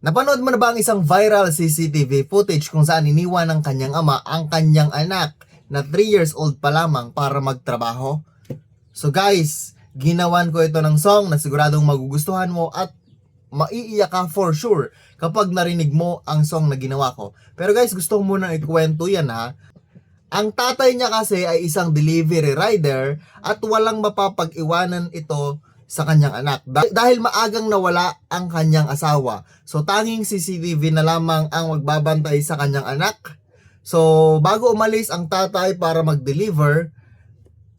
Napanood mo na ba ang isang viral CCTV footage kung saan iniwan ng kanyang ama ang kanyang anak na 3 years old pa lamang para magtrabaho? So guys, ginawan ko ito ng song na siguradong magugustuhan mo at maiiyak ka for sure kapag narinig mo ang song na ginawa ko. Pero guys, gusto ko muna ikwento yan ha. Ang tatay niya kasi ay isang delivery rider at walang mapapag-iwanan ito sa kanyang anak dahil maagang nawala ang kanyang asawa. So tanging CCTV na lamang ang magbabantay sa kanyang anak. So bago umalis ang tatay para mag-deliver,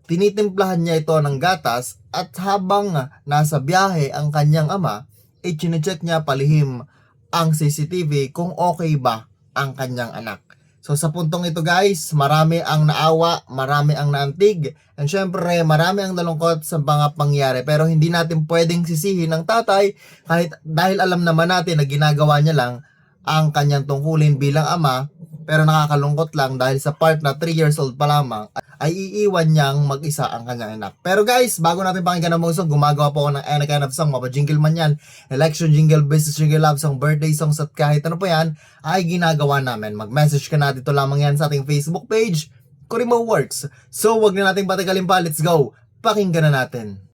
tinitimplahan niya ito ng gatas at habang nasa biyahe ang kanyang ama, chinecheck niya palihim ang CCTV kung okay ba ang kanyang anak. So sa puntong ito guys, marami ang naawa, marami ang naantig, and syempre marami ang nalungkot sa mga pangyari. Pero hindi natin pwedeng sisihin ng tatay kahit dahil alam naman natin na ginagawa niya lang ang kanyang tungkulin bilang ama. Pero nakakalungkot lang dahil sa part na 3 years old pa lamang ay iiwan niyang mag-isa ang kanyang anak. Pero guys, bago natin pakinggan ang mga song, gumagawa po ako ng any kind of song, mapa-jingle man yan, election jingle, business jingle, love song, birthday songs at kahit ano pa yan, ay ginagawa namin. Mag-message ka na dito lamang yan sa ating Facebook page, Kurimo Works. So wag na nating patagalin pa, let's go! Pakinggan na natin.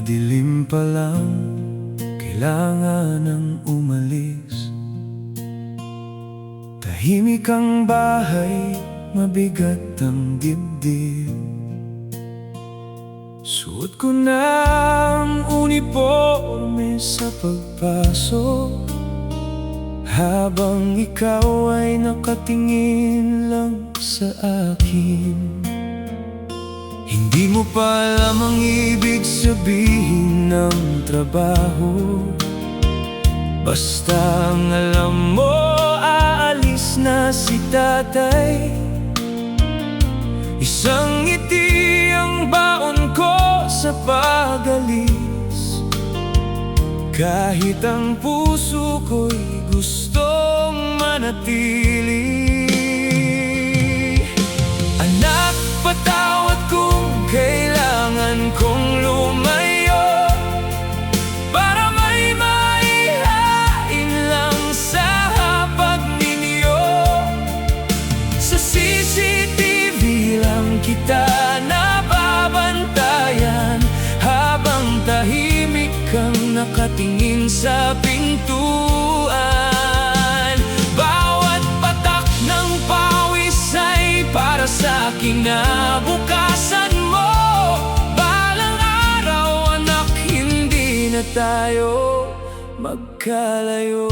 Madilim pa lang, kailangan ng umalis. Tahimik ang bahay, mabigat ang dibdib. Suot ko na ang uniforme sa pagpasok, habang ikaw ay nakatingin lang sa akin. Hindi mo pa alam ang ibig sabihin ng trabaho. Basta ang alam mo, aalis na si tatay. Isang ngiti ang baon ko sa pag-alis. Kahit ang puso ko'y gustong manatili. Anak, patawad kung kailangan kong lumayo para may maihain lang sa hapag ninyo. Sa CCTV lang kita nababantayan habang tahimik kang nakatingin sa pintuan. Bawat patak ng pawis ay para sa kinabukasan mo. Balang araw anak, hindi na tayo magkalayo.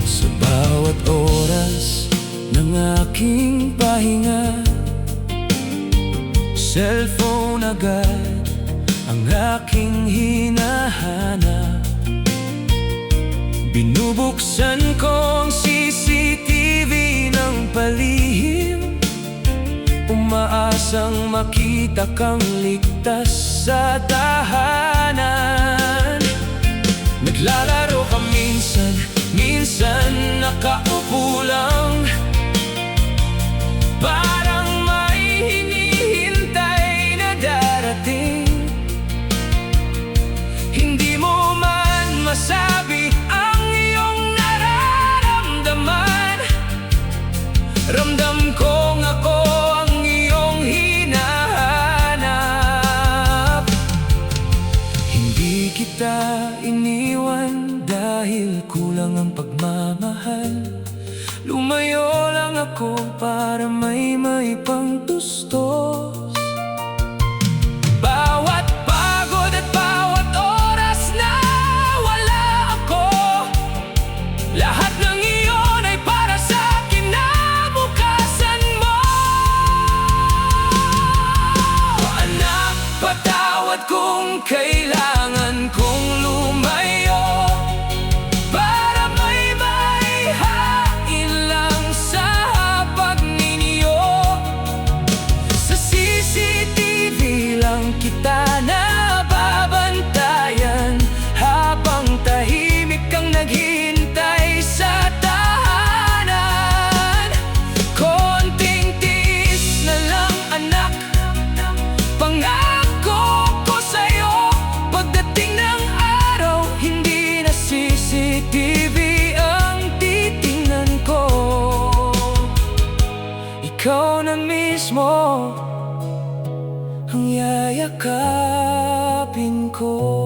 Sa bawat oras ng aking pahinga, cellphone agad ang aking hinahanap. Binubuksan ko ang CCTV ng palihim, umaasang makita kang ligtas sa tahanan. Naglalaro ka minsan, minsan nakaupo lang. Parang may hinihintay na darating. Hindi mo man masabi ang iyong nararamdaman. Ramdam kong ako ang iyong hinahanap. Hindi kita iniwan dahil kulang ang pagmamahal. Lumayo lang ako para may pangtustos. Bawat pagod at bawat oras na wala ako, lahat ng iyon ay para sa kinabukasan mo. Anak, patawad kung kailangan kong lumayo para may maihain lang sa hapag ninyo. Sa mo ang yayakapin ko.